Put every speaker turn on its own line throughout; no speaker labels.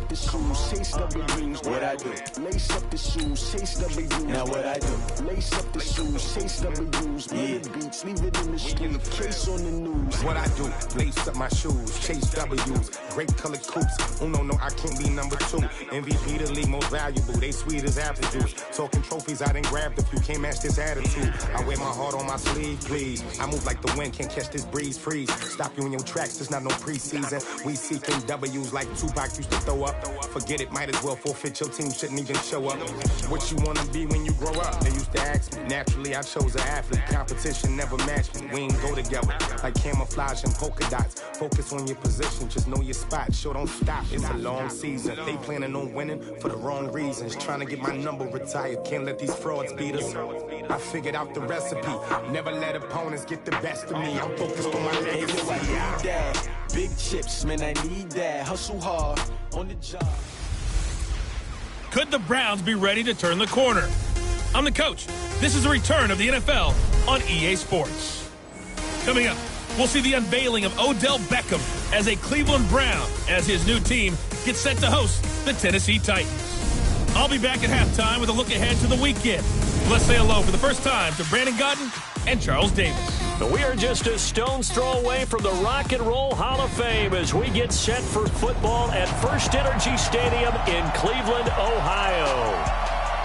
up the shoes, chase W's.
What I do?
Lace up the shoes, chase W's.
Now what I do?
Lace up the shoes, chase W's.
Yeah.
Beats, leave it in the street, case on the news.
What I do? Lace up my shoes, chase W's. Grape colored coops. Oh no, I can't be number 2. MVP the league most valuable. They sweet as apple juice. Talking trophies, I didn't grab the few. Can't match this attitude. I wear my heart on my sleeve, please. I move like the wind, can't catch this breeze, freeze. Stop you in your tracks, there's not no preseason. We seeking W's like Tupac used to throw up. Forget it, might as well forfeit. Your team shouldn't even show up. What you wanna be when you grow up? They used to ask me. Naturally, I chose an athlete. Competition never matched me. We ain't go together like camouflage and polka dots. Focus on your position, just know your spot. Sure, don't stop. It's a long season. They planning on winning for the wrong reasons. Trying to get my number retired. Can't let these frauds beat us. I figured out the recipe. Never let opponents get the best of me. I'm focused on my legacy.
I need that. Big chips, man, I need that. Hustle hard on the job.
Could the Browns be ready to turn the corner? I'm the coach. This is the return of the NFL on EA Sports. Coming up, we'll see the unveiling of Odell Beckham as a Cleveland Brown as his new team gets set to host the Tennessee Titans. I'll be back at halftime with a look ahead to the weekend. Let's say hello for the first time to Brandon Godden and Charles Davis.
We are just a stone's throw away from the Rock and Roll Hall of Fame as we get set for football at First Energy Stadium in Cleveland, Ohio.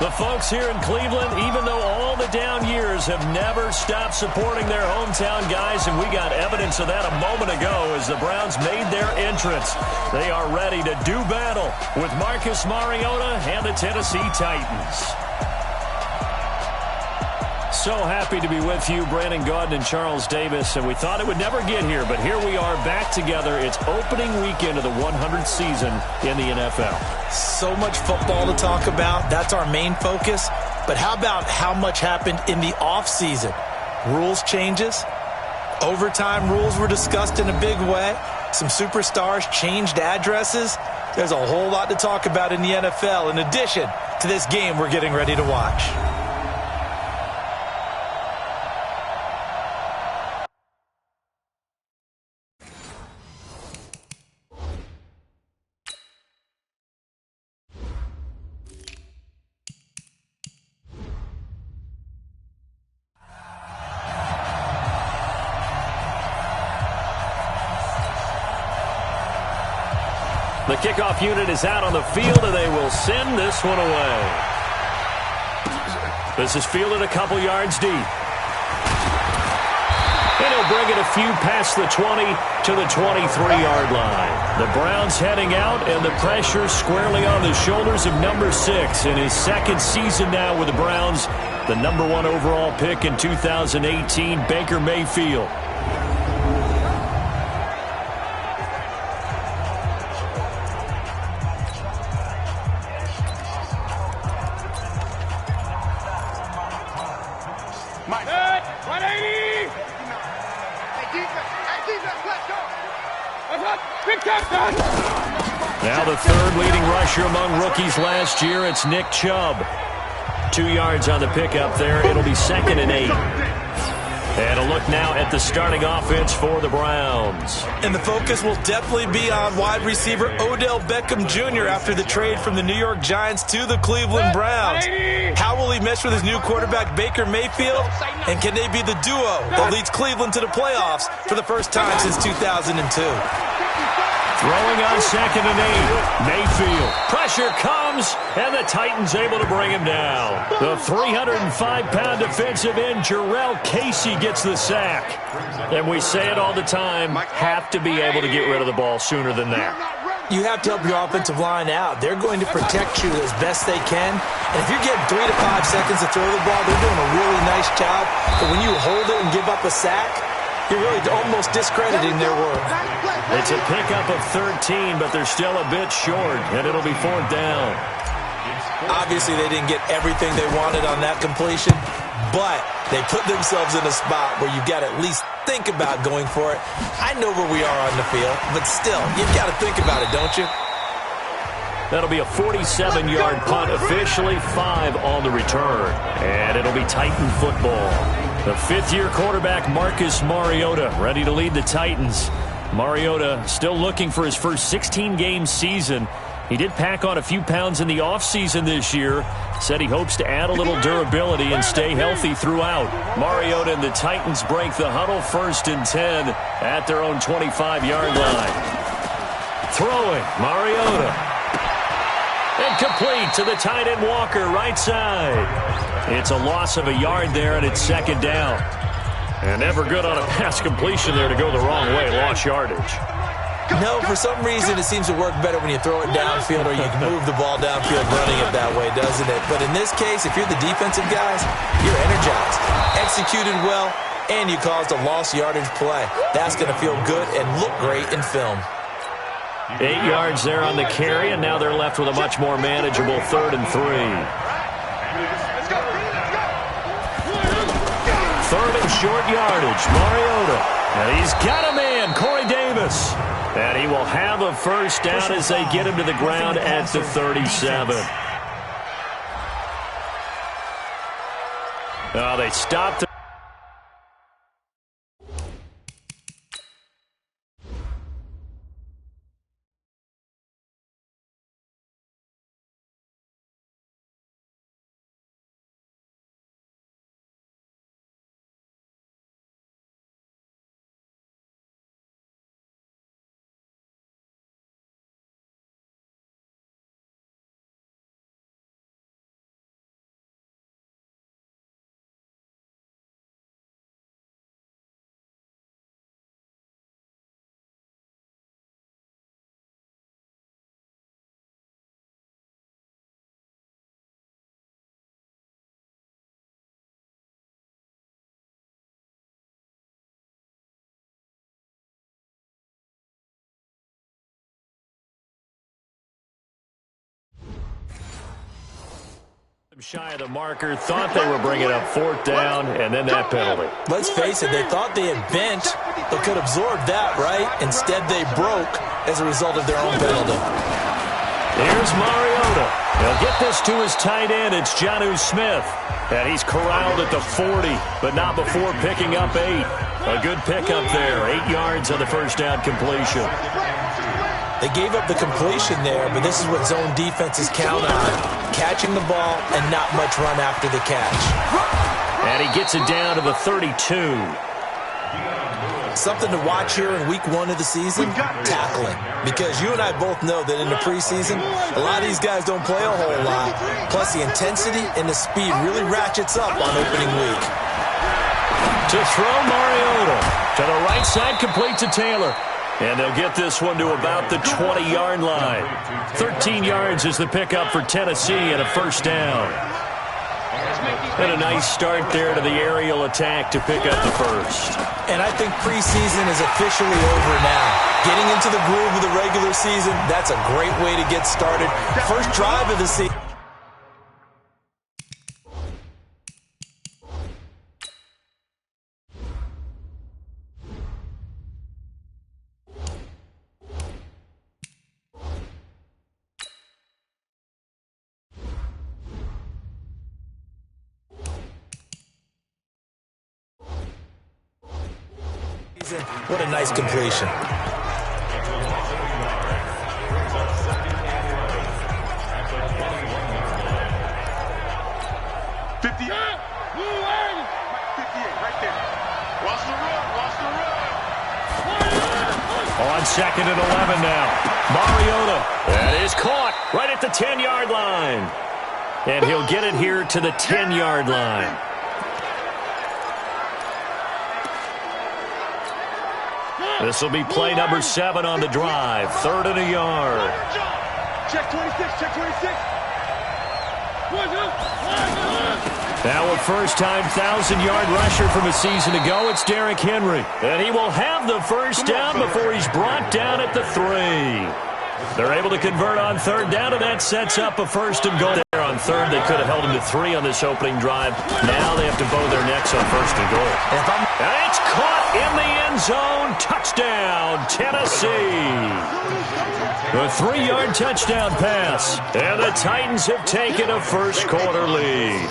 The folks here in Cleveland, even though all the down years, have never stopped supporting their hometown guys, and we got evidence of that a moment ago as the Browns made their entrance. They are ready to do battle with Marcus Mariota and the Tennessee Titans. So happy to be with you, Brandon Godden and Charles Davis, and we thought it would never get here, but here we are back together. It's opening weekend of the 100th season in the NFL.
So much football to talk about. That's our main focus. But how about how much happened in the offseason? Rules changes. Overtime rules were discussed in a big way. Some superstars changed addresses. There's a whole lot to talk about in the NFL in addition to this game we're getting ready to watch.
The kickoff unit is out on the field, and they will send this one away. This is fielded a couple yards deep. And he'll bring it a few past the 20 to the 23-yard line. The Browns heading out, and the pressure squarely on the shoulders of number 6 in his second season now with the Browns. The number 1 overall pick in 2018, Baker Mayfield. Now the third leading rusher among rookies last year, it's Nick Chubb. 2 yards on the pickup there. It'll be 2nd and 8. And a look now at the starting offense for the Browns.
And the focus will definitely be on wide receiver Odell Beckham Jr. after the trade from the New York Giants to the Cleveland Browns. How will he mesh with his new quarterback Baker Mayfield? And can they be the duo that leads Cleveland to the playoffs for the first time since 2002?
Throwing on 2nd and 8. Mayfield. Pressure comes, and the Titans able to bring him down. The 305-pound defensive end, Jarrell Casey, gets the sack. And we say it all the time, have to be able to get rid of the ball sooner than that.
You have to help your offensive line out. They're going to protect you as best they can. And if you're getting 3 to 5 seconds to throw the ball, they're doing a really nice job. But when you hold it and give up a sack, you're really almost discrediting their work.
It's a pickup of 13, but they're still a bit short, and it'll be 4th down.
Obviously, they didn't get everything they wanted on that completion, but they put themselves in a spot where you've got to at least think about going for it. I know where we are on the field, but still, you've got to think about it, don't you?
That'll be a 47-yard punt, officially 5 on the return, and it'll be Titan football. The 5th-year quarterback, Marcus Mariota, ready to lead the Titans. Mariota still looking for his first 16-game season He did pack on a few pounds in the offseason this year. Said he hopes to add a little durability and stay healthy throughout. Mariota and the Titans break the huddle 1st and 10 at their own 25-yard line. Throwing, Mariota. Incomplete to the tight end Walker, right side. It's a loss of a yard there, and it's 2nd down. And never good on a pass completion there to go the wrong way. Lost yardage.
No, for some reason it seems to work better when you throw it downfield or you can move the ball downfield running it that way, doesn't it? But in this case, if you're the defensive guys, you're energized, executed well, and you caused a lost yardage play. That's going to feel good and look great in film.
8 yards there on the carry, and now they're left with a much more manageable 3rd and 3. 3rd and short yardage, Mariota. And he's got a man, Corey Davis. And he will have a 1st down as they get him to the ground at the 37. Oh, they stopped. Shy of the marker, thought they were bringing up 4th down, and then that penalty.
Let's face it, they thought they had bent, but could absorb that, right? Instead, they broke as a result of their own penalty.
Here's Mariota. He'll get this to his tight end. It's Jonnu Smith. And he's corralled at the 40, but not before picking up 8. A good pickup there. 8 yards on the 1st down completion.
They gave up the completion there, but this is what zone defenses count on. Catching the ball and not much run after the catch.
And he gets it down to the 32.
Something to watch here in week 1 of the season, tackling. Because you and I both know that in the preseason, a lot of these guys don't play a whole lot. Plus the intensity and the speed really ratchets up on opening week.
To throw, Mariota. To the right side, complete to Taylor. And they'll get this one to about the 20-yard line. 13 yards is the pickup for Tennessee and a 1st down. And a nice start there to the aerial attack to pick up the 1st.
And I think preseason is officially over now. Getting into the groove of the regular season, that's a great way to get started. First drive of the season. What a nice completion.
On 2nd and 11 now. Mariota. That is caught right at the 10-yard line. And he'll get it here to the 10-yard line. This will be play number 7 on the drive. 3rd and a yard.
Check 26, check 26.
Now a first-time 1,000-yard rusher from a season ago, it's Derrick Henry. And he will have the 1st down before he's brought down at the 3. They're able to convert on 3rd down, and that sets up a 1st and goal. There on 3rd, they could have held him to 3 on this opening drive. Now they have to bow their necks on 1st and goal. And it's caught in the end zone. Touchdown, Tennessee. A 3-yard touchdown pass. And the Titans have taken a first-quarter lead.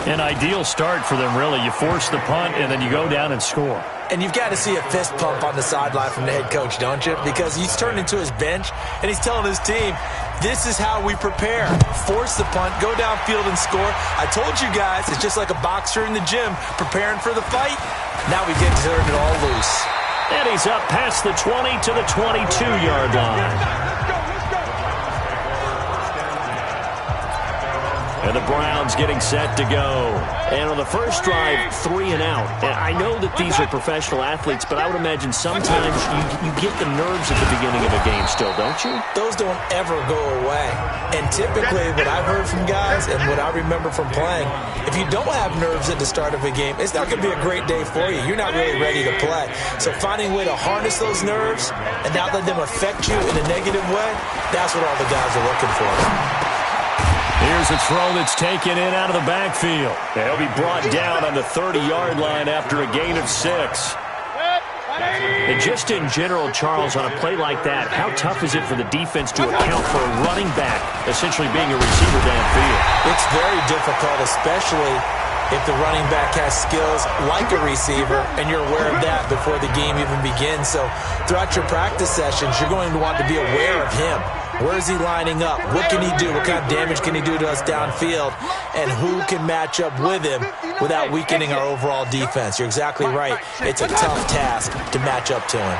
An ideal start for them, really. You force the punt, and then you go down and score.
And you've got to see a fist pump on the sideline from the head coach, don't you? Because he's turned into his bench, and he's telling his team, this is how we prepare. Force the punt, go downfield and score. I told you guys, it's just like a boxer in the gym preparing for the fight. Now we get to turn it all loose.
And he's up past the 20 to the 22-yard line. And the Browns getting set to go. And on the first drive, 3 and out. And I know that these are professional athletes, but I would imagine sometimes you get the nerves at the beginning of a game still, don't you?
Those don't ever go away. And typically what I've heard from guys and what I remember from playing, if you don't have nerves at the start of a game, it's not going to be a great day for you. You're not really ready to play. So finding a way to harness those nerves and not let them affect you in a negative way, that's what all the guys are looking for.
Here's a throw that's taken in out of the backfield. He'll be brought down on the 30-yard line after a gain of 6. And just in general, Charles, on a play like that, how tough is it for the defense to account for a running back essentially being a receiver downfield?
It's very difficult, especially if the running back has skills like a receiver, and you're aware of that before the game even begins. So throughout your practice sessions, you're going to want to be aware of him. Where is he lining up? What can he do? What kind of damage can he do to us downfield? And who can match up with him without weakening our overall defense? You're exactly right. It's a tough task to match up to him.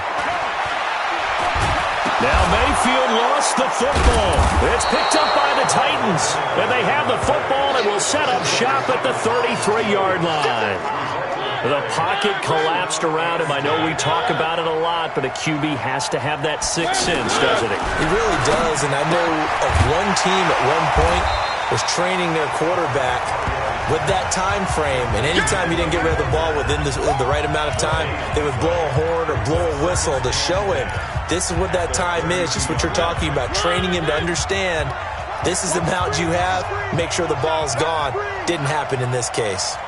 Now Mayfield lost the football. It's picked up by the Titans. And they have the football and will set up shop at the 33-yard line. The pocket collapsed around him. I know we talk about it a lot, but a QB has to have that sixth sense, doesn't it?
He really does, and I know of one team at one point was training their quarterback with that time frame, and anytime he didn't get rid of the ball within the right amount of time, they would blow a horn or blow a whistle to show him this is what that time is, just what you're talking about, training him to understand this is the amount you have, make sure the ball's gone. Didn't happen in this case.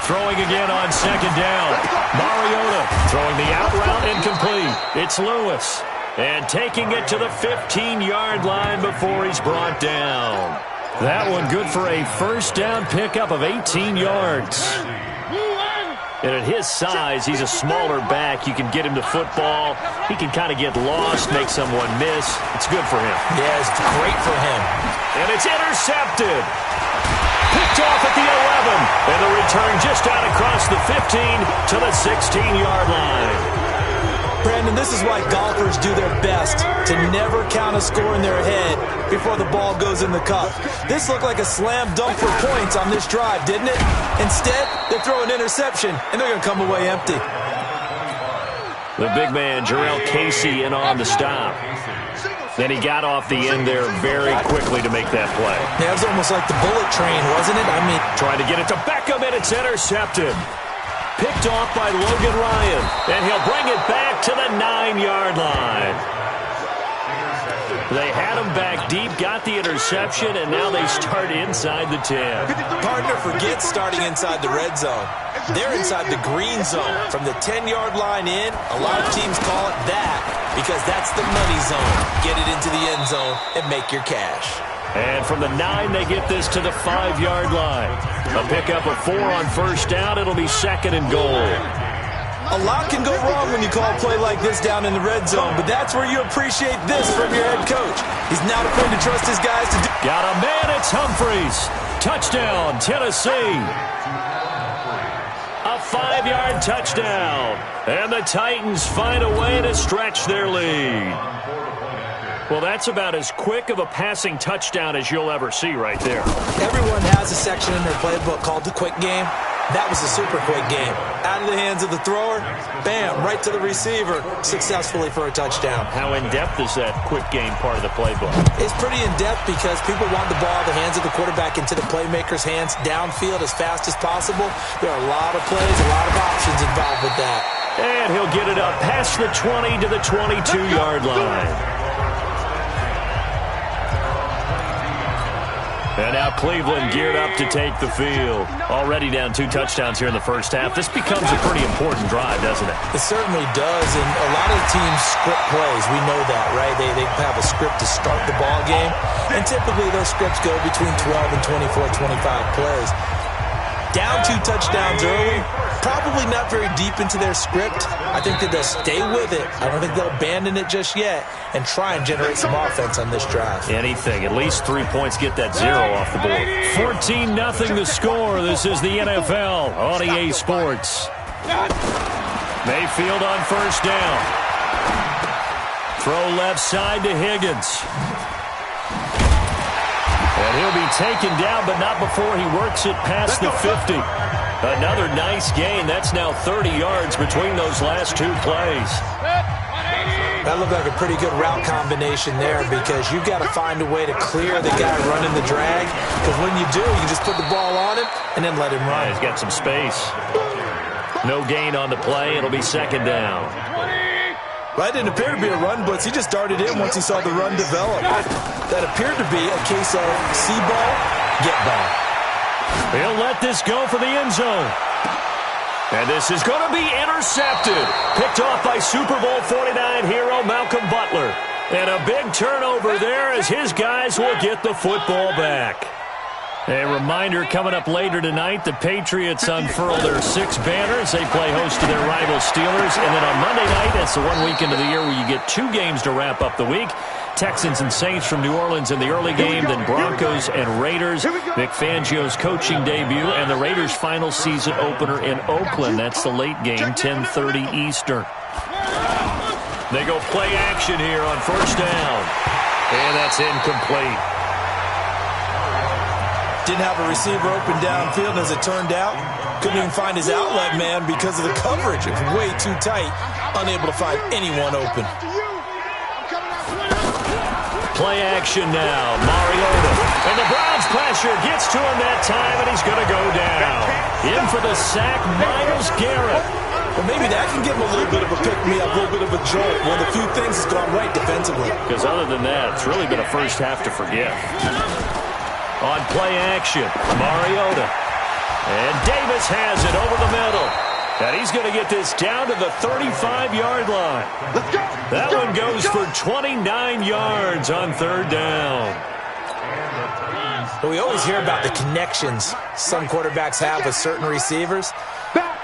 Throwing again on second down. Mariota throwing the out route incomplete. It's Lewis. And taking it to the 15-yard line before he's brought down. That one good for a first down pickup of 18 yards. And at his size, he's a smaller back. You can get him to football. He can kind of get lost, make someone miss. It's good for him.
Yeah, it's great for him.
And it's intercepted. Picked off at the 11. And the return just out across the 15 to the 16-yard line.
Brandon, this is why golfers do their best to never count a score in their head before the ball goes in the cup. This looked like a slam dunk for points on this drive, didn't it? Instead, they throw an interception, and they're going to come away empty.
The big man, Jarrell Casey, in on the stop. Then he got off the end there very quickly to make that play.
Yeah, it was almost like the bullet train, wasn't it? I mean,
trying to get it to Beckham, and it's intercepted. Picked off by Logan Ryan, and he'll bring it back to the 9-yard line. They had him back deep, got the interception, and now they start inside the 10.
Partner forgets starting inside the red zone. They're inside the green zone. From the 10-yard line in, a lot of teams call it that because that's the money zone. Get it into the end zone and make your cash.
And from the 9, they get this to the 5-yard line. A pickup of 4 on first down. It'll be second and goal.
A lot can go wrong when you call a play like this down in the red zone, but that's where you appreciate this from your head coach. He's not afraid to trust his guys to do.
Got a man, it's Humphreys. Touchdown, Tennessee. A 5-yard touchdown. And the Titans find a way to stretch their lead. Well, that's about as quick of a passing touchdown as you'll ever see right there.
Everyone has a section in their playbook called the quick game. That was a super quick game. Out of the hands of the thrower, bam, right to the receiver, successfully for a touchdown.
How in-depth is that quick game part of the playbook?
It's pretty in-depth because people want the ball out of the hands of the quarterback into the playmaker's hands downfield as fast as possible. There are a lot of plays, a lot of options involved with that.
And he'll get it up past the 20 to the 22-yard line. And now Cleveland geared up to take the field. Already down 2 touchdowns here in the first half. This becomes a pretty important drive, doesn't it?
It certainly does, and a lot of teams script plays. We know that, right? They have a script to start the ball game, and typically those scripts go between 12 and 24, 25 plays. Down 2 touchdowns early, probably not very deep into their script. I think that they'll stay with it. I don't think they'll abandon it just yet and try and generate some offense on this drive.
Anything. At least 3 points, get that 0 off the board. 14-0 the score. This is the NFL on EA Sports. Mayfield on first down. Throw left side to Higgins. And he'll be taken down, but not before he works it past the 50. Another nice gain. That's now 30 yards between those last 2 plays.
That looked like a pretty good route combination there because you've got to find a way to clear the guy running the drag. Because when you do, you can just put the ball on him and then let him run.
Yeah, he's got some space. No gain on the play. It'll be second down.
Well, it didn't appear to be a run blitz. He just darted in once he saw the run develop. That appeared to be a case of see ball, get ball.
He'll let this go for the end zone. And this is going to be intercepted. Picked off by Super Bowl 49 hero Malcolm Butler. And a big turnover there as his guys will get the football back. A reminder coming up later tonight, the Patriots unfurl their 6 banners. They play host to their rival Steelers. And then on Monday night, that's the one weekend of the year where you get 2 games to wrap up the week. Texans and Saints from New Orleans in the early game, then Broncos and Raiders. Vic Fangio's coaching debut and the Raiders' final season opener in Oakland. That's the late game, 10:30 Eastern. They go play action here on first down. And that's incomplete.
Didn't have a receiver open downfield, and as it turned out, couldn't even find his outlet man because of the coverage. It was way too tight, unable to find anyone open.
Play action now, Mariota. And the Browns pressure gets to him that time, and he's going to go down. In for the sack, Myles Garrett.
Well, maybe that can give him a little bit of a pick-me-up, a little bit of a jolt. One of the few things that's gone right defensively.
Because other than that, it's really been a first half to forget. On play action, Mariota. And Davis has it over the middle. And he's going to get this down to the 35-yard line.
Let's go.
That one goes for 29 yards on third down.
We always hear about the connections some quarterbacks have with certain receivers.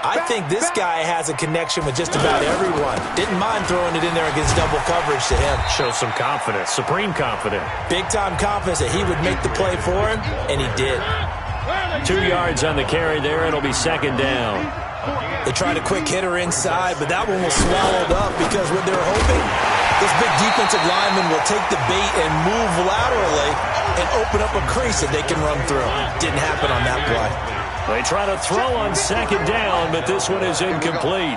I think this guy has a connection with just about everyone. Didn't mind throwing it in there against double coverage to him.
Shows some confidence, supreme confidence.
Big-time confidence that he would make the play for him, and he did.
2 yards on the carry there. It'll be second down.
They tried a quick hitter inside, but that one was swallowed up because what they were hoping, this big defensive lineman will take the bait and move laterally and open up a crease that they can run through. Didn't happen on that play.
They try to throw on second down, but this one is incomplete.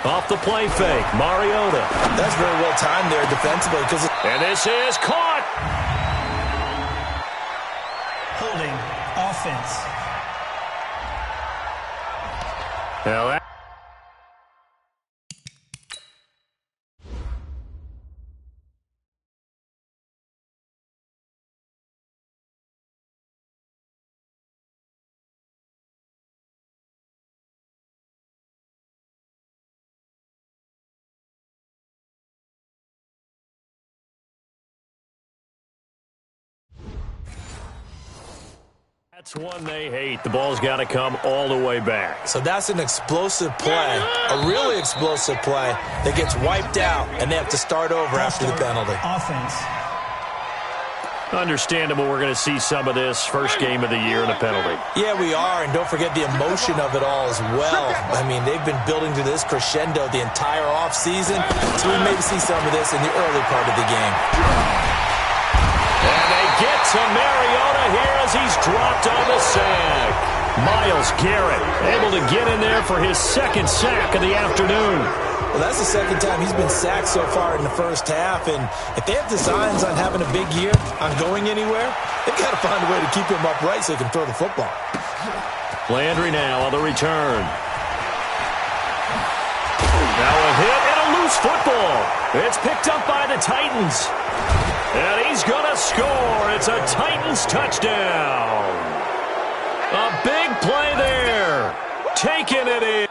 Off the play fake, Mariota.
That's very well timed there defensively.
And this is caught.
Holding offense.
Now that That's one they hate. The ball's got to come all the way back.
So that's an explosive play, a really explosive play that gets wiped out, and they have to start over after the penalty.
Offense.
Understandable we're going to see some of this first game of the year in a penalty.
Yeah, we are, and don't forget the emotion of it all as well. I mean, they've been building to this crescendo the entire offseason, so we maybe see some of this in the early part of the game.
And they get to Mariota here as he's dropped on the sack. Myles Garrett able to get in there for his second sack of the afternoon.
Well, that's the second time he's been sacked so far in the first half, and if they have designs on having a big year, on going anywhere, they've got to find a way to keep him upright so he can throw the football.
Landry now on the return. Now a hit and a loose football. It's picked up by the Titans. And he's going to score. It's a Titans touchdown. A big play there. Taking it in.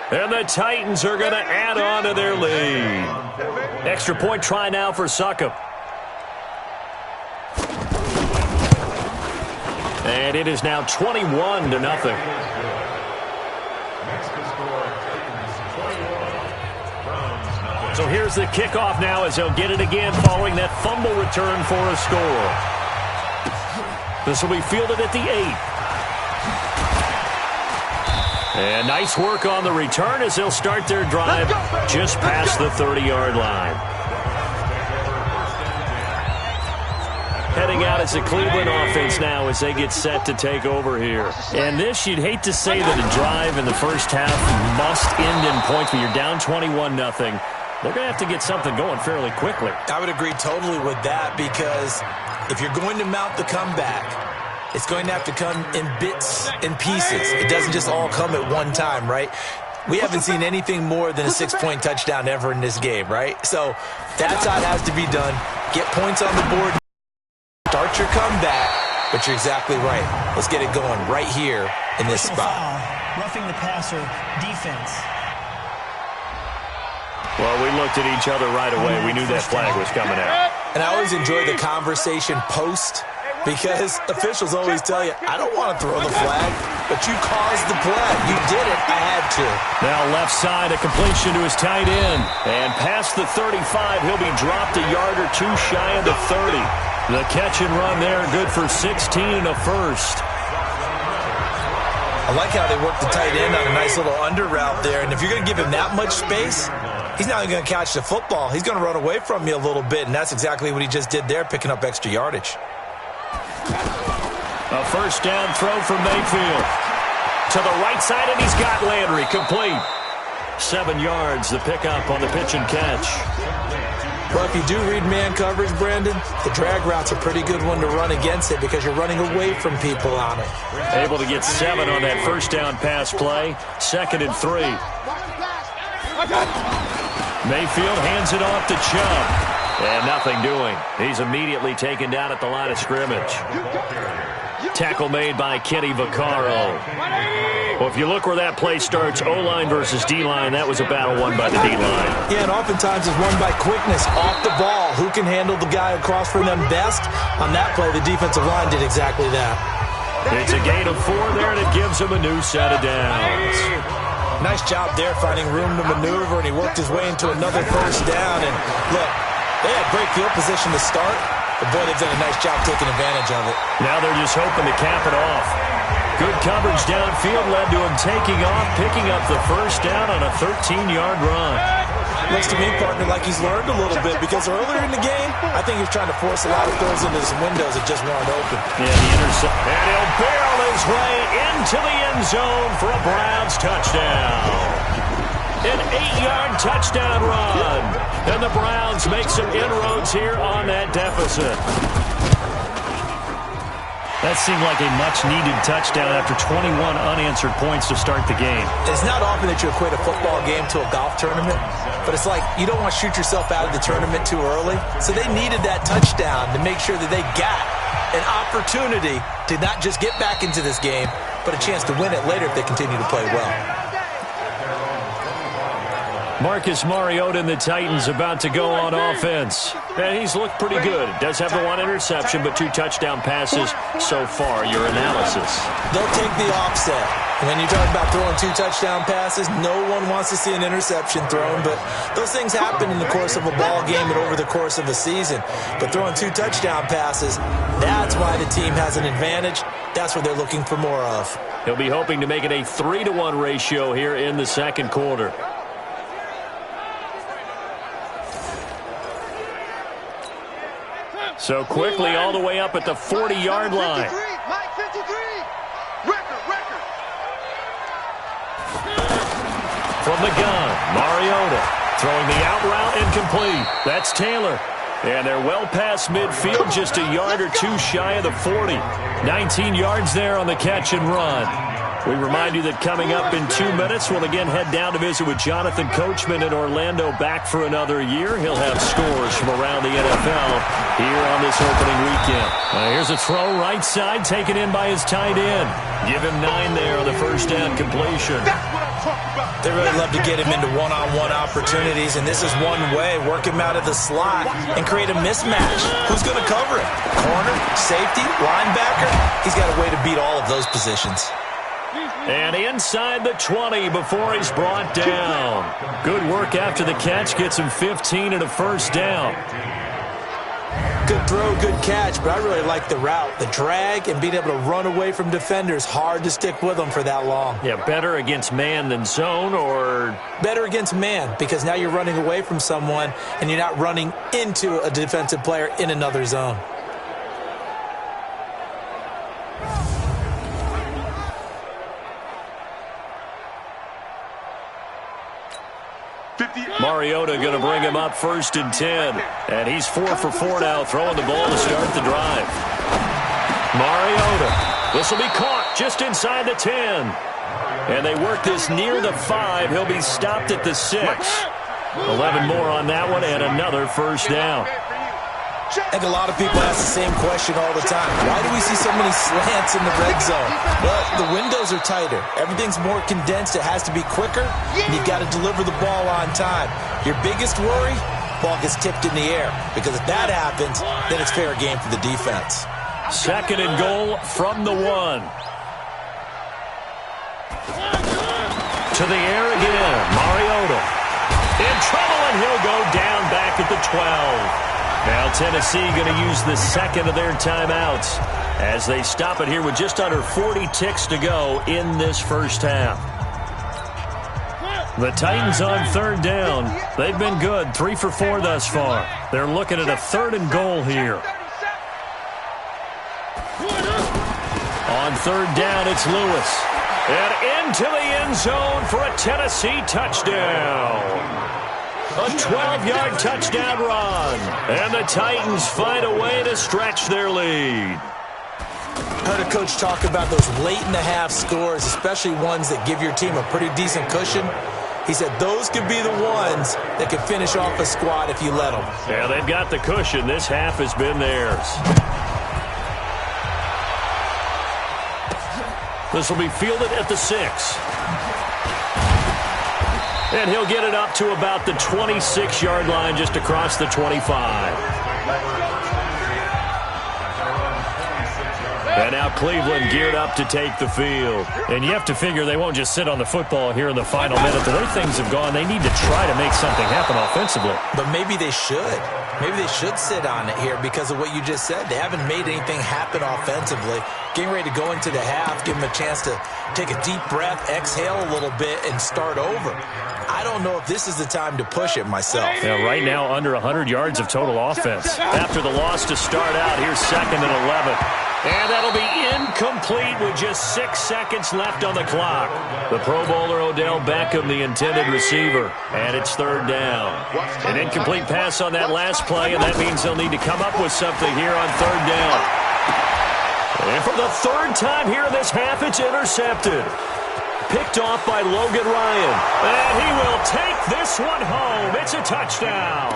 And the Titans are going to add on to their lead. Extra point try now for Succop. And it is now 21-0. So here's the kickoff now as they'll get it again following that fumble return for a score. This will be fielded at the 8. And nice work on the return as they'll start their drive just past the 30-yard line. Heading out as the Cleveland offense now as they get set to take over here. And this, you'd hate to say that a drive in the first half must end in points, but you're down 21-0. They're going to have to get something going fairly quickly.
I would agree totally with that because if you're going to mount the comeback, it's going to have to come in bits and pieces. It doesn't just all come at one time, right? We haven't seen anything more than a 6-point touchdown ever in this game, right? So that's how it has to be done. Get points on the board. Start your comeback. But you're exactly right. Let's get it going right here in this spot.
Foul, roughing the passer, defense.
Well, we looked at each other right away. We knew that flag was coming out.
And I always enjoy the conversation post because officials always tell you, I don't want to throw the flag, but you caused the play. You did it. I had to.
Now left side, a completion to his tight end. And past the 35, he'll be dropped a yard or two shy of the 30. The catch and run there, good for 16 and a first.
I like how they work the tight end on a nice little under route there. And if you're going to give him that much space, he's not even going to catch the football. He's going to run away from you a little bit, and that's exactly what he just did there, picking up extra yardage.
A first down throw from Mayfield. To the right side, and he's got Landry complete. 7 yards, the pickup on the pitch and catch.
Well, if you do read man coverage, Brandon, the drag route's a pretty good one to run against it because you're running away from people on it.
Able to get 7 on that first down pass play. 2nd and 3. Mayfield hands it off to Chubb. And nothing doing. He's immediately taken down at the line of scrimmage. Tackle made by Kenny Vaccaro. Well, if you look where that play starts, O-line versus D-line, that was a battle won by the D-line.
Yeah, and oftentimes it's won by quickness off the ball. Who can handle the guy across from them best? On that play, the defensive line did exactly that.
It's a gain of 4 there, and it gives him a new set of downs.
Nice job there finding room to maneuver, and he worked his way into another first down. And look, they had great field position to start, but boy, they've done a nice job taking advantage of it.
Now they're just hoping to cap it off. Good coverage downfield led to him taking off, picking up the first down on a 13-yard run.
Looks to me, partner, like he's learned a little bit because earlier in the game, I think he was trying to force a lot of throws into some windows that just weren't open.
Yeah, the intercept. And he'll barrel his way into the end zone for a Browns touchdown. An 8-yard touchdown run. And the Browns make some inroads here on that deficit. That seemed like a much-needed touchdown after 21 unanswered points to start the game.
It's not often that you equate a football game to a golf tournament, but it's like you don't want to shoot yourself out of the tournament too early. So they needed that touchdown to make sure that they got an opportunity to not just get back into this game, but a chance to win it later if they continue to play well.
Marcus Mariota and the Titans about to go on offense. And he's looked pretty good. Does have the 1 interception, but 2 touchdown passes so far. Your analysis.
They'll take the offset. And when you talk about throwing 2 touchdown passes, no one wants to see an interception thrown, but those things happen in the course of a ball game and over the course of a season. But throwing 2 touchdown passes, that's why the team has an advantage. That's what they're looking for more of.
He'll be hoping to make it a 3-to-1 ratio here in the second quarter. So quickly all the way up at the 40-yard line.
Mike 53. Record.
From the gun, Mariota throwing the out route incomplete. That's Taylor. And they're well past midfield, just a yard or 2 shy of the 40. 19 yards there on the catch and run. We remind you that coming up in 2 minutes, we'll again head down to visit with Jonathan Coachman in Orlando, back for another year. He'll have scores from around the NFL here on this opening weekend. Here's a throw right side, taken in by his tight end. Give him 9 there on the first down completion.
That's what I'm talking about.
They really love to get him into one-on-one opportunities, and this is one way. Work him out of the slot and create a mismatch. Who's going to cover him? Corner, safety, linebacker? He's got a way to beat all of those positions.
And inside the 20 before he's brought down. Good work after the catch. Gets him 15 and a first down.
Good throw, good catch, but I really like the route. The drag and being able to run away from defenders. Hard to stick with them for that long.
Yeah, better against man than zone, or?
Better against man, because now you're running away from someone and you're not running into a defensive player in another zone.
Mariota going to bring him up 1st and 10. And he's 4 for 4 now, throwing the ball to start the drive. Mariota. This will be caught just inside the 10. And they work this near the 5. He'll be stopped at the 6. 11 more on that one, and another first down.
I think a lot of people ask the same question all the time. Why do we see so many slants in the red zone? Well, the windows are tighter. Everything's more condensed. It has to be quicker, and you've got to deliver the ball on time. Your biggest worry, ball gets tipped in the air, because if that happens, then it's fair game for the defense.
2nd and goal from the 1. To the air again. Mariota in trouble, and he'll go down back at the 12. Now Tennessee going to use the 2nd of their timeouts as they stop it here with just under 40 ticks to go in this first half. The Titans on 3rd down. They've been good, 3 for 4 thus far. They're looking at a 3rd and goal here. On 3rd down, it's Lewis. And into the end zone for a Tennessee touchdown. A 12-yard touchdown run. And the Titans find a way to stretch their lead.
Heard a coach talk about those late-in-the-half scores, especially ones that give your team a pretty decent cushion. He said those could be the ones that could finish off a squad if you let them.
Yeah, they've got the cushion. This half has been theirs. This will be fielded at the 6. And he'll get it up to about the 26-yard line, just across the 25. And now Cleveland geared up to take the field. And you have to figure they won't just sit on the football here in the final minute. The way things have gone, they need to try to make something happen offensively.
But maybe they should. Maybe they should sit on it here because of what you just said. They haven't made anything happen offensively. Getting ready to go into the half, give them a chance to take a deep breath, exhale a little bit, and start over. I don't know if this is the time to push it myself.
Yeah, right now under 100 yards of total offense. After the loss to start out, here's 2nd and 11. And that'll be incomplete with just 6 seconds left on the clock. The Pro Bowler Odell Beckham, the intended receiver. And it's 3rd down. An incomplete pass on that last play, and that means they'll need to come up with something here on 3rd down. And for the 3rd time here in this half, it's intercepted. Picked off by Logan Ryan. And he will take this one home. It's a touchdown.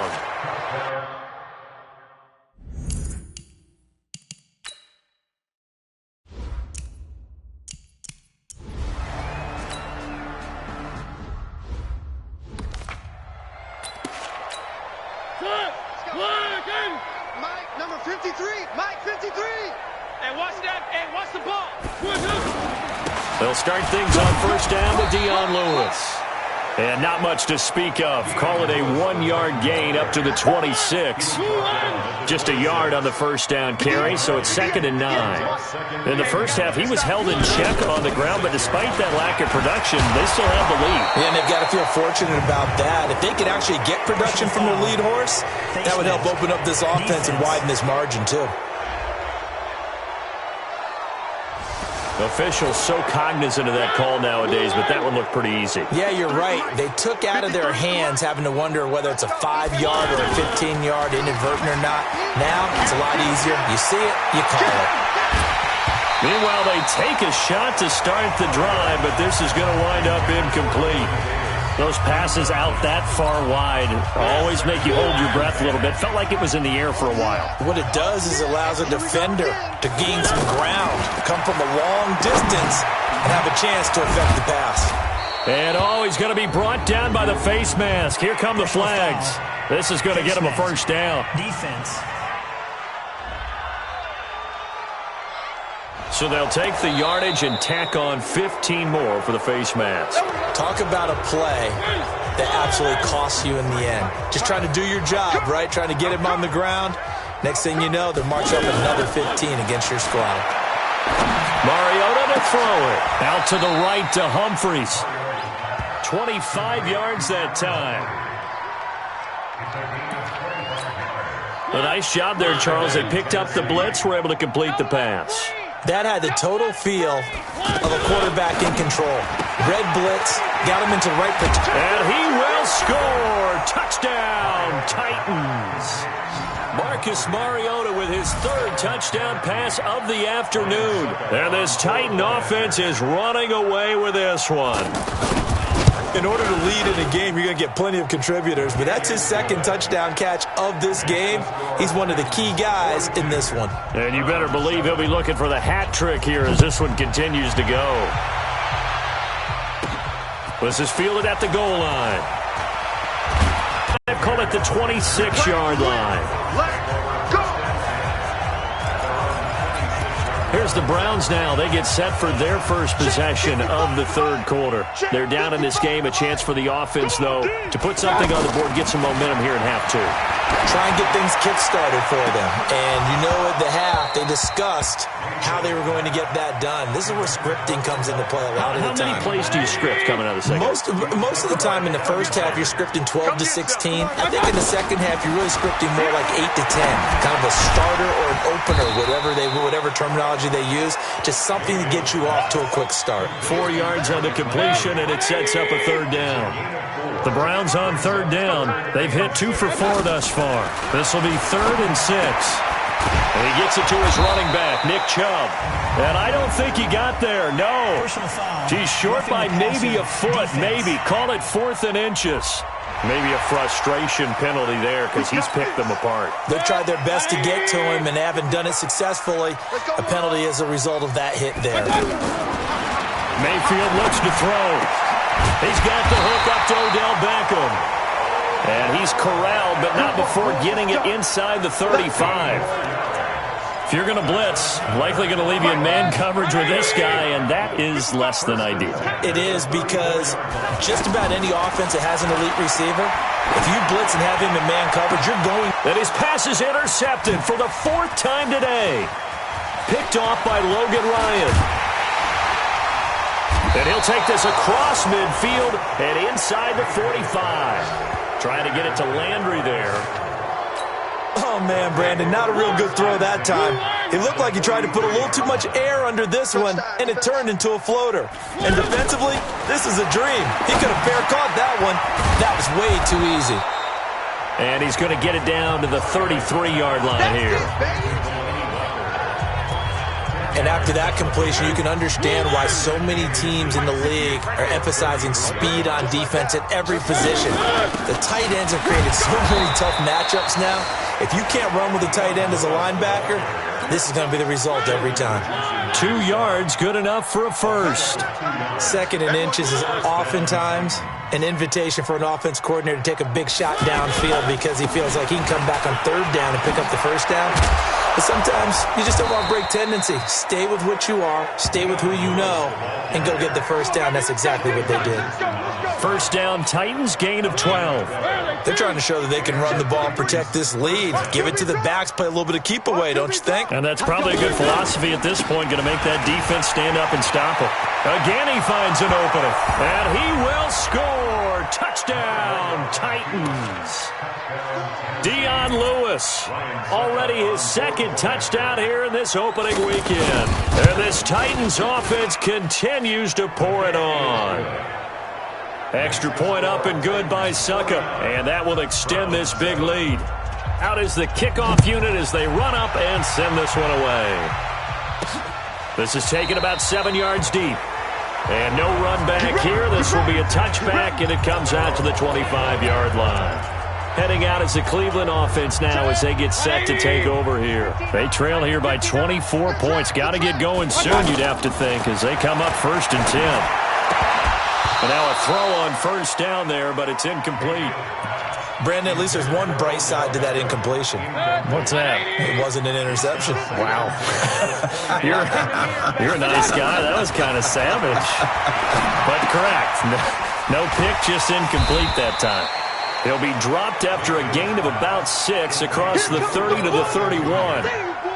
Mike, number 53. Mike, 53. And watch that. And watch the ball.
They'll start things on first down to Dion Lewis. And not much to speak of. Call it a 1-yard gain up to the 26. Just a yard on the first down carry, so it's 2nd and 9. In the first half, he was held in check on the ground, but despite that lack of production, they still have the lead.
Yeah, and they've got to feel fortunate about that. If they could actually get production from their lead horse, that would help open up this offense and widen this margin, too.
Officials so cognizant of that call nowadays, but that one looked pretty easy.
Yeah, you're right. They took out of their hands having to wonder whether it's a 5-yard or a 15-yard, inadvertent or not. Now, it's a lot easier. You see it, you call it.
Meanwhile, they take a shot to start the drive, but this is going to wind up incomplete. Those passes out that far wide always make you hold your breath a little bit. Felt like it was in the air for a while.
What it does is it allows a defender to gain some ground, come from a long distance, and have a chance to affect the pass.
And he's going to be brought down by the face mask. Here come the flags. This is going to get him a first down.
Defense.
So they'll take the yardage and tack on 15 more for the face mask.
Talk about a play that absolutely costs you in the end. Just trying to do your job, right? Trying to get him on the ground. Next thing you know, they're marching up another 15 against your squad.
Mariota to throw it. Out to the right to Humphries. 25 yards that time. A nice job there, Charles. They picked up the blitz, were able to complete the pass.
That had the total feel of a quarterback in control. Red blitz, got him into the right position.
And he will score. Touchdown, Titans. Marcus Mariota with his 3rd touchdown pass of the afternoon. And this Titan offense is running away with this one.
In order to lead in a game, you're going to get plenty of contributors, but that's his 2nd touchdown catch of this game. He's one of the key guys in this one.
And you better believe he'll be looking for the hat trick here as this one continues to go. This is fielded at the goal line. I've called it the 26-yard line. Here's the Browns now. They get set for their first possession of the 3rd quarter. They're down in this game. A chance for the offense, though, to put something on the board, get some momentum here in half 2.
Try and get things kick-started for them. And you know at the half, they discussed how they were going to get that done. This is where scripting comes into play a lot of the time.
How many plays do you script coming out of the second?
Most of the time in the first half, you're scripting 12 to 16. I think in the second half, you're really scripting more like 8 to 10. Kind of a starter or an opener, whatever terminology they use. Just something to get you off to a quick start.
4 yards on the completion, and it sets up a 3rd down. The Browns on 3rd down. They've hit 2 for 4 thus far. This will be 3rd and 6. And he gets it to his running back, Nick Chubb. And I don't think he got there. No. He's short by maybe a foot, maybe. Call it 4th and inches. Maybe a frustration penalty there because he's picked them apart.
They've tried their best to get to him and haven't done it successfully. A penalty as a result of that hit there.
Mayfield looks to throw. He's got the hook up to Odell Beckham. And he's corralled, but not before getting it inside the 35. If you're going to blitz, likely going to leave you in man coverage with this guy, and that is less than ideal.
It is because just about any offense that has an elite receiver, if you blitz and have him in man coverage, you're going.
And his pass is intercepted for the 4th time today. Picked off by Logan Ryan. And he'll take this across midfield and inside the 45. Trying to get it to Landry there.
Oh, man, Brandon, not a real good throw that time. It looked like he tried to put a little too much air under this one, and it turned into a floater. And defensively, this is a dream. He could have fair caught that one. That was way too easy.
And he's going to get it down to the 33-yard line here.
And after that completion, you can understand why so many teams in the league are emphasizing speed on defense at every position. The tight ends have created so many tough matchups now. If you can't run with a tight end as a linebacker, this is going to be the result every time.
2 yards, good enough for a first.
2nd and inches is oftentimes an invitation for an offense coordinator to take a big shot downfield because he feels like he can come back on 3rd down and pick up the first down. But sometimes you just don't want to break tendency. Stay with what you are, stay with who you know, and go get the first down. That's exactly what they did.
First down, Titans, gain of 12.
They're trying to show that they can run the ball and protect this lead. Give it to the backs, play a little bit of keep away, don't you think?
And that's probably a good philosophy at this point, going to make that defense stand up and stop him. Again, he finds an opening, and he will score. Touchdown, Titans. Dion Lewis, already his second touchdown here in this opening weekend. And this Titans offense continues to pour it on. Extra point up and good by Suckup, and that will extend this big lead. Out is the kickoff unit as they run up and send this one away. This is taken about 7 yards deep. And no run back here. This will be a touchback, and it comes out to the 25-yard line. Heading out is the Cleveland offense now as they get set to take over here. They trail here by 24 points. Got to get going soon, you'd have to think, as they come up 1st and 10. And now a throw on first down there, but it's incomplete.
Brandon, at least there's one bright side to that incompletion.
What's that?
It wasn't an interception.
Wow. You're a nice guy. That was kind of savage. But correct. No pick, just incomplete that time. He'll be dropped after a gain of about 6 across the 30 to the 31.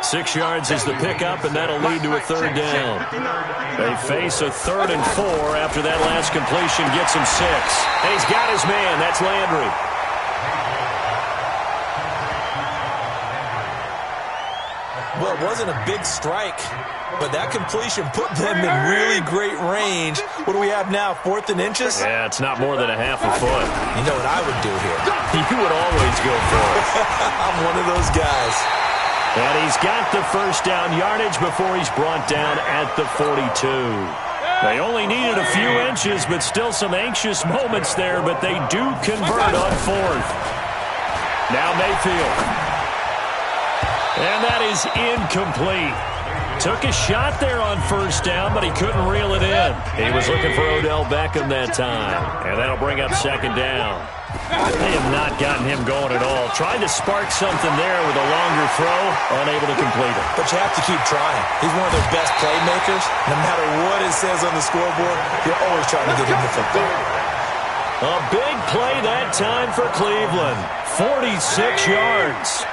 6 yards is the pickup, and that'll lead to a third down. They face a 3rd and 4 after that last completion gets him 6. And he's got his man. That's Landry.
Well, it wasn't a big strike, but that completion put them in really great range. What do we have now, 4th and inches?
Yeah, it's not more than a half a foot.
You know what I would do here?
You would always go for it.
I'm one of those guys.
And he's got the first down yardage before he's brought down at the 42. They only needed a few inches, but still some anxious moments there, but they do convert on 4th. Now Mayfield. And that is incomplete. Took a shot there on first down, but he couldn't reel it in. He was looking for Odell Beckham that time. And that'll bring up 2nd down. They have not gotten him going at all. Tried to spark something there with a longer throw, unable to complete it.
But you have to keep trying. He's one of their best playmakers. No matter what it says on the scoreboard, you're always trying to get him the football.
A big play that time for Cleveland. 46 yards.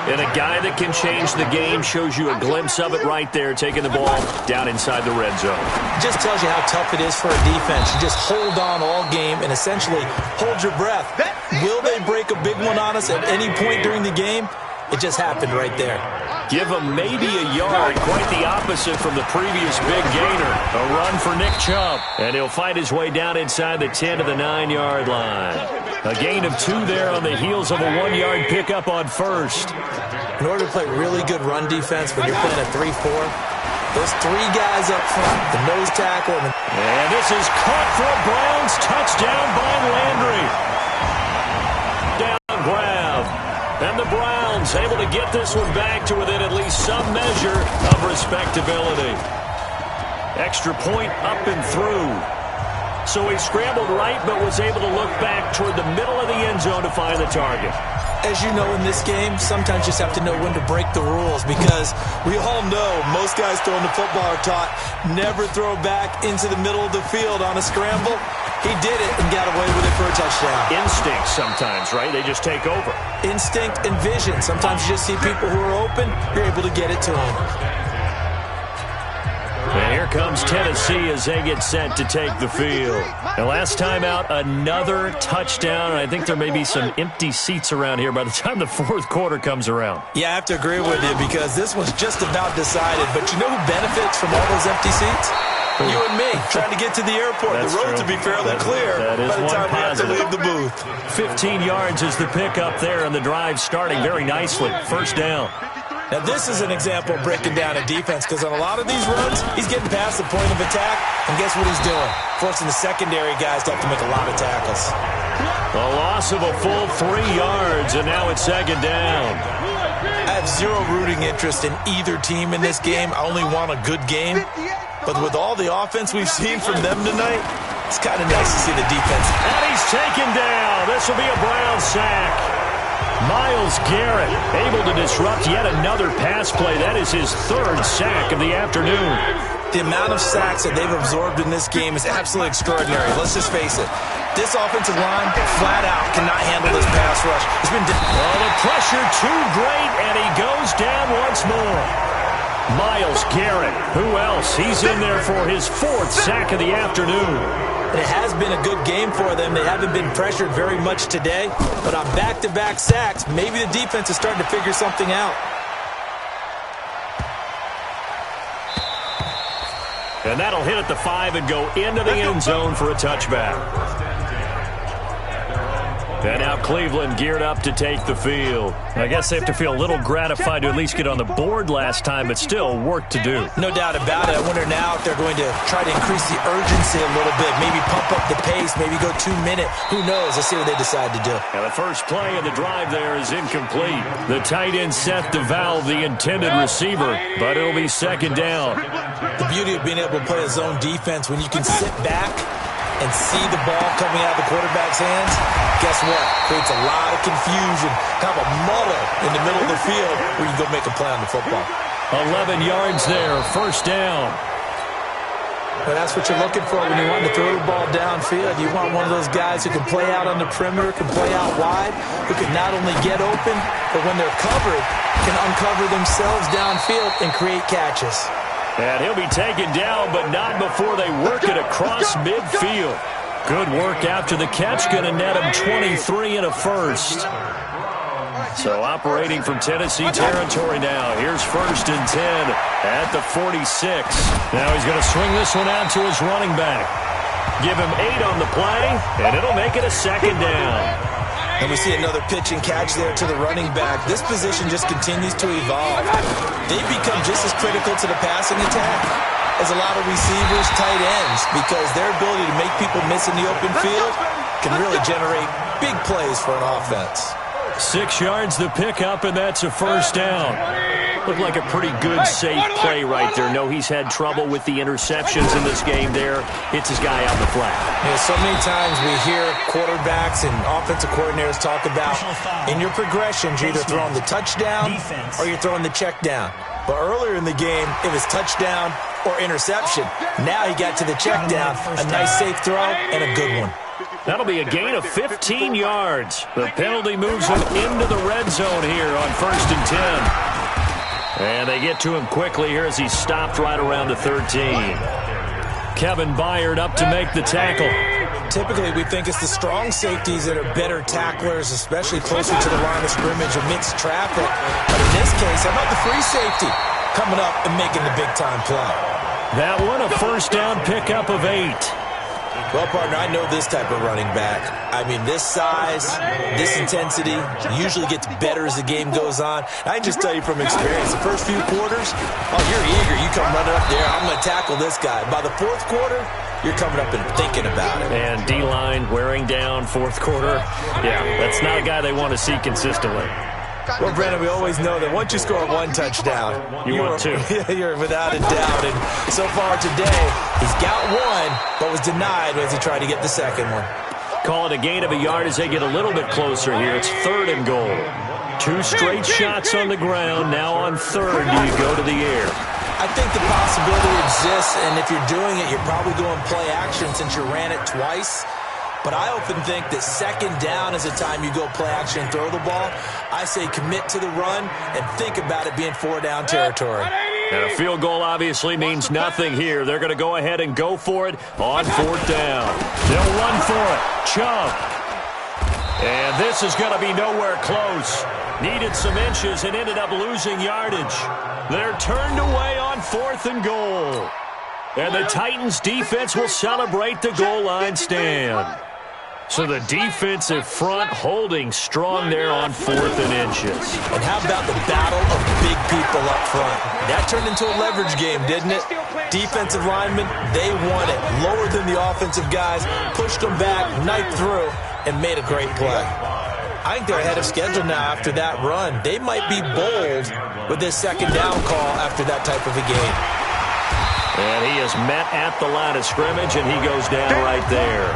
And a guy that can change the game shows you a glimpse of it right there, taking the ball down inside the red zone.
It just tells you how tough it is for a defense. You just hold on all game and essentially hold your breath. Will they break a big one on us at any point during the game? It just happened right there.
Give him maybe a yard, quite the opposite from the previous big gainer. A run for Nick Chubb, and he'll fight his way down inside the 10 to the 9-yard line. A gain of 2 there on the heels of a 1-yard pickup on first.
In order to play really good run defense when you're playing a 3-4, those 3 guys up front, the nose tackle.
And this is caught for a Browns touchdown by Landry. Down grab. And the Browns able to get this one back to within at least some measure of respectability. Extra point up and through. So he scrambled right but was able to look back toward the middle of the end zone to find the target.
As you know, in this game, sometimes you just have to know when to break the rules because we all know most guys throwing the football are taught never throw back into the middle of the field on a scramble. He did it and got away with it for a touchdown.
Instinct sometimes, right? They just take over.
Instinct and vision. Sometimes you just see people who are open, you're able to get it to them.
And here comes Tennessee as they get set to take the field. And last time out, another touchdown. And I think there may be some empty seats around here by the time the 4th quarter comes around.
Yeah, I have to agree with you because this was just about decided. But you know who benefits from all those empty seats? You and me, trying to get to the airport.
That's
the road
true.
to be fairly clear
that is
by the time we have to leave the booth.
15 yards is the pickup there, and the drive starting very nicely. First down.
Now, this is an example of breaking down a defense because on a lot of these runs, he's getting past the point of attack, and guess what he's doing? Forcing the secondary guys to have to make a lot of tackles.
A loss of a full 3 yards, and now it's 2nd down.
I have zero rooting interest in either team in this game. I only want a good game. But with all the offense we've seen from them tonight, it's kind of nice to see the defense.
And he's taken down. This will be a Brown sack. Myles Garrett able to disrupt yet another pass play. That is his third sack of the afternoon.
The amount of sacks that they've absorbed in this game is absolutely extraordinary. Let's just face it. This offensive line, flat out, cannot handle this pass rush. It's been
the pressure too great, and he goes down once more. Myles Garrett, who else? He's in there for his fourth sack of the afternoon.
And it has been a good game for them. They haven't been pressured very much today, but on back-to-back sacks, maybe the defense is starting to figure something out.
And that'll hit at the 5 and go into the end zone for a touchback. And now Cleveland geared up to take the field. I guess they have to feel a little gratified to at least get on the board last time, but still work to do.
No doubt about it. I wonder now if they're going to try to increase the urgency a little bit, maybe pump up the pace, maybe go 2-minute. Who knows? Let's see what they decide to do.
And the first play of the drive there is incomplete. The tight end Seth DeValve, the intended receiver, but it'll be second down.
The beauty of being able to play a zone defense when you can sit back and see the ball coming out of the quarterback's hands, guess what? Creates a lot of confusion, kind of a muddle in the middle of the field where you go make a play on the football.
11 yards there, first down.
Well, that's what you're looking for when you want to throw the ball downfield. You want one of those guys who can play out on the perimeter, can play out wide, who can not only get open, but when they're covered, can uncover themselves downfield and create catches.
And he'll be taken down, but not before they work it across midfield. Good work after the catch, going to net him 23 and a first. So operating from Tennessee territory now. Here's first and 10 at the 46. Now he's going to swing this one out to his running back. Give him 8 on the play, and it'll make it a second down.
And we see another pitch and catch there to the running back. This position just continues to evolve. They've become just as critical to the passing attack as a lot of receivers, tight ends, because their ability to make people miss in the open field can really generate big plays for an offense.
6 yards the pickup, and that's a first down. Looked like a pretty good, safe play right there. No, he's had trouble with the interceptions in this game there. Hits his guy out the flat.
Yeah, so many times we hear quarterbacks and offensive coordinators talk about in your progressions, you're either throwing the touchdown or you're throwing the check down. But earlier in the game, it was touchdown or interception. Now he got to the check down, a nice safe throw, and a good one.
That'll be a gain of 15 yards. The penalty moves him into the red zone here on first and 10. And they get to him quickly here as he's stopped right around the 13. Kevin Byard up to make the tackle.
Typically, we think it's the strong safeties that are better tacklers, especially closer to the line of scrimmage amidst traffic. But in this case, how about the free safety coming up and making the big-time play?
That one, a first down pickup of 8.
Well, partner, I know this type of running back. I mean, this size, this intensity usually gets better as the game goes on. I can just tell you from experience, the first few quarters, oh, you're eager. You come running up there, I'm going to tackle this guy. By the fourth quarter, you're coming up and thinking about it.
And D-line wearing down fourth quarter. Yeah, that's not a guy they want to see consistently.
Well, Brandon, we always know that once you score one touchdown,
you want two.
You're without a doubt. And so far today, he's got one, but was denied as he tried to get the second one.
Call it a gain of a yard as they get a little bit closer here. It's third and goal. 2 straight shots on the ground. Now on third, do you go to the air?
I think the possibility exists, and if you're doing it, you're probably going play action since you ran it twice. But I often think that second down is the time you go play action and throw the ball. I say commit to the run and think about it being 4-down territory.
And a field goal obviously means nothing here. They're going to go ahead and go for it on 4th down. They'll run for it. Chubb. And this is going to be nowhere close. Needed some inches and ended up losing yardage. They're turned away on 4th and goal. And the Titans defense will celebrate the goal line stand. So the defensive front holding strong there on 4th and inches.
And how about the battle of big people up front? That turned into a leverage game, didn't it? Defensive linemen, they won it. Lower than the offensive guys, pushed them back, knifed through, and made a great play. I think they're ahead of schedule now after that run. They might be bold with this second down call after that type of a game.
And he is met at the line of scrimmage, and he goes down right there.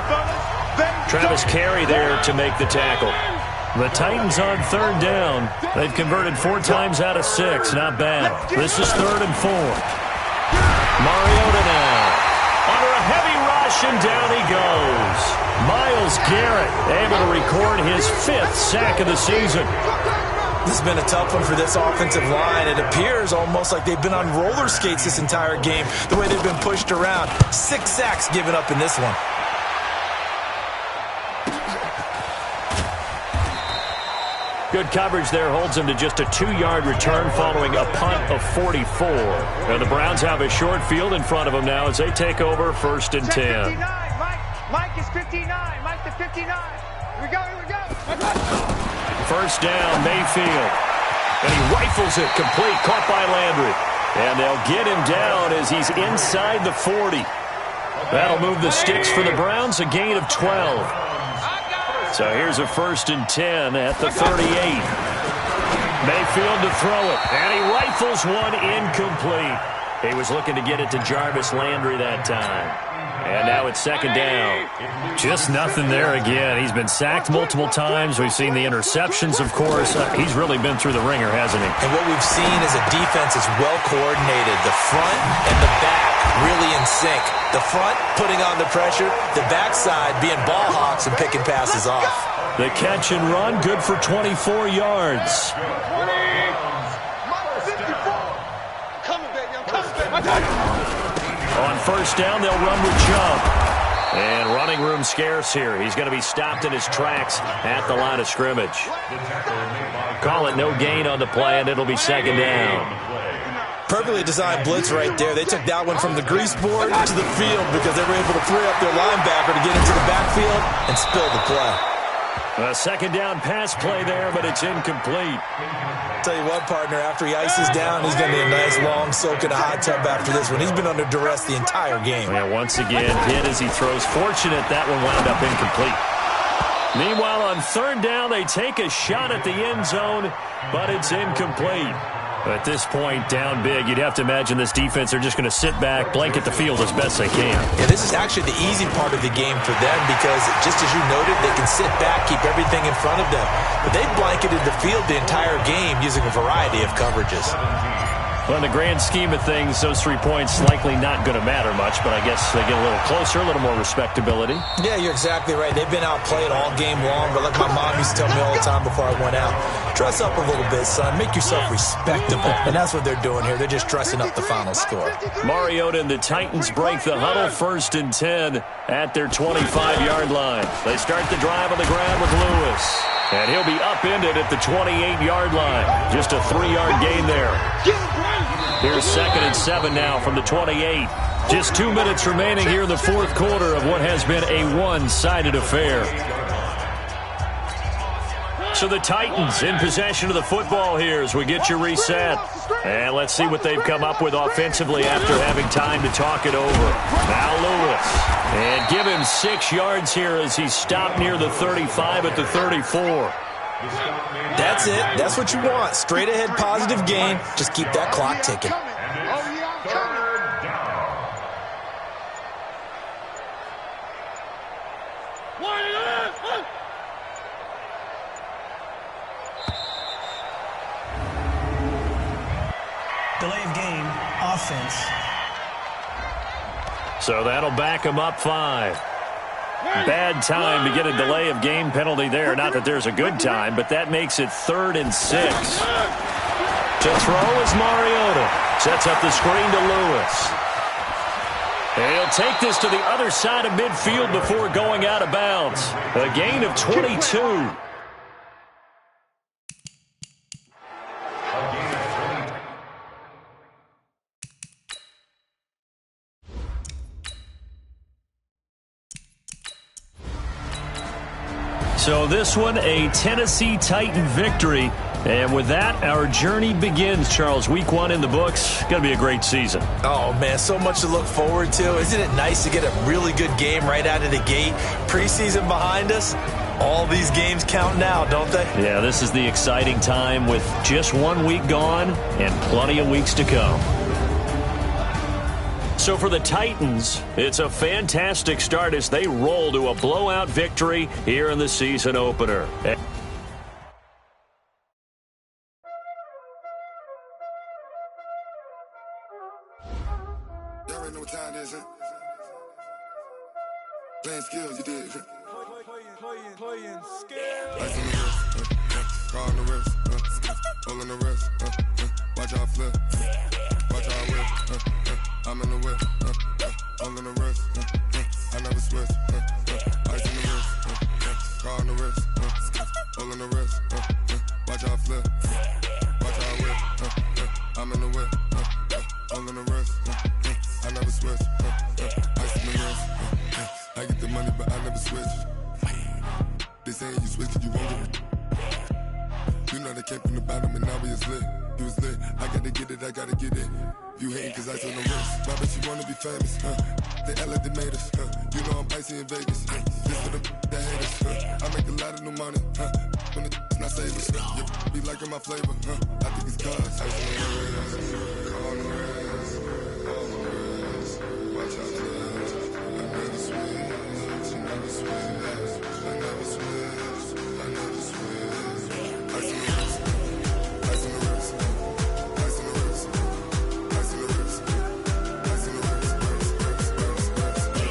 Travis Carey there to make the tackle. The Titans on third down. They've converted 4 times out of 6. Not bad. This is 3rd and 4. Mariota now. Under a heavy rush, and down he goes. Myles Garrett able to record his 5th sack of the season.
This has been a tough one for this offensive line. It appears almost like they've been on roller skates this entire game, the way they've been pushed around. 6 sacks given up in this one.
Good coverage there holds him to just a 2-yard return following a punt of 44. And the Browns have a short field in front of them now as they take over 1st and 10.
Mike is 59. Mike to 59. Here we go.
First down, Mayfield. And he rifles it complete, caught by Landry. And they'll get him down as he's inside the 40. That'll move the sticks for the Browns, a gain of 12. So here's a 1st and 10 at the 38. Mayfield to throw it, and he rifles one incomplete. He was looking to get it to Jarvis Landry that time. And now it's 2nd down.
Just nothing there again. He's been sacked multiple times. We've seen the interceptions, of course. He's really been through the ringer, hasn't he?
And what we've seen is a defense that's well coordinated. The front and the back really in sync. The front putting on the pressure, the backside being ball hawks and picking passes off.
The catch and run, good for 24 yards. On 1st down, they'll run with Chubb. And running room scarce here. He's going to be stopped in his tracks at the line of scrimmage. Call it no gain on the play, and it'll be 2nd down.
Perfectly designed blitz right there. They took that one from the grease board to the field because they were able to free up their linebacker to get into the backfield and spill the play.
A 2nd down pass play there, but it's incomplete.
Tell you what, partner, after he ices down, he's going to be a nice long soak in a hot tub after this one. He's been under duress the entire game.
Yeah, once again, hit as he throws. Fortunate that one wound up incomplete. Meanwhile, on 3rd down, they take a shot at the end zone, but it's incomplete. At this point, down big, you'd have to imagine this defense are just going to sit back, blanket the field as best they can.
Yeah, this is actually the easy part of the game for them because, just as you noted, they can sit back, keep everything in front of them. But they've blanketed the field the entire game using a variety of coverages.
Well, in the grand scheme of things, those 3 points likely not going to matter much, but I guess they get a little closer, a little more respectability.
Yeah, you're exactly right. They've been outplayed all game long, but like my mom used to tell me all the time before I went out, dress up a little bit, son. Make yourself respectable. And that's what they're doing here. They're just dressing up the final score.
Mariota and the Titans break the huddle, 1st and 10 at their 25-yard line. They start the drive on the ground with Lewis. And he'll be upended at the 28-yard line. Just a 3-yard gain there. Here's 2nd and 7 now from the 28. Just 2 minutes remaining here in the 4th quarter of what has been a one-sided affair. So the Titans in possession of the football here as we get you reset. And let's see what they've come up with offensively after having time to talk it over. Now Lewis. And give him 6 yards here as he's stopped near the 35 at the 34.
That's it. That's what you want. Straight ahead positive gain. Just keep that clock ticking.
Delay of game, offense.
So that'll back him up 5. Bad time to get a delay of game penalty there. Not that there's a good time, but that makes it 3rd and 6. To throw is Mariota. Sets up the screen to Lewis. And he'll take this to the other side of midfield before going out of bounds. A gain of 22. So this one, a Tennessee Titan victory. And with that, our journey begins, Charles. Week 1 in the books. Going to be a great season.
Oh, man, so much to look forward to. Isn't it nice to get a really good game right out of the gate? Preseason behind us. All these games count now, don't they?
Yeah, this is the exciting time with just 1 week gone and plenty of weeks to come. So for the Titans, it's a fantastic start as they roll to a blowout victory here in the season opener.
vision. Playing skills, you did.
Playing skills.
Ice on the wrist, car on the wrist, all on the wrist, watch out flip, watch out whip, I'm in the whip, all on the wrist, I never switch, ice on the wrist, car on the wrist, all on the wrist, watch out flip, watch out whip, I'm in the whip, all on the wrist, I never switch, ice on the wrist, I get the money but I never switch. They saying you switch it, you won't get it. You know they came from the bottom and now we is lit. You was lit, I gotta get it, I gotta get it. You hating cause ice on the wrist. Why bet you wanna be famous, They act like they made us, You know I'm icy in Vegas, This for the that hate us, I make a lot of new money, When it's not savers, You be liking my flavor, I think it's cause ice on the wrist, on the wrist, on the wrist. Watch out, I never switch, I never switch. I never switch, I never switch. Ice on the wrist, ice on the wrist, ice on the wrist, ice on the wrist, ice on the wrist,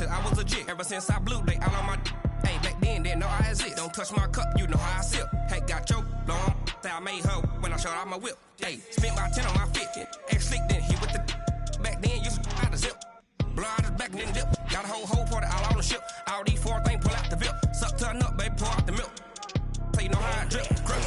I was legit. Ever since I blew, they all on my hey, back then, didn't know I exist. Don't touch my cup, you know how I sip. Hey, got your long, say I made her when I showed out my whip. Hey, spent my 10 on my fit. Ex slick, then he with the back then, used to out the zip. Blow out his back and then dip. Got a whole party all on the ship. All these four things, pull out the VIP. Suck to a nut, baby, pour out the milk. So you know how I drip. Grip.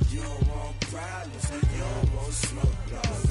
You don't want problems, you don't want smoke, no.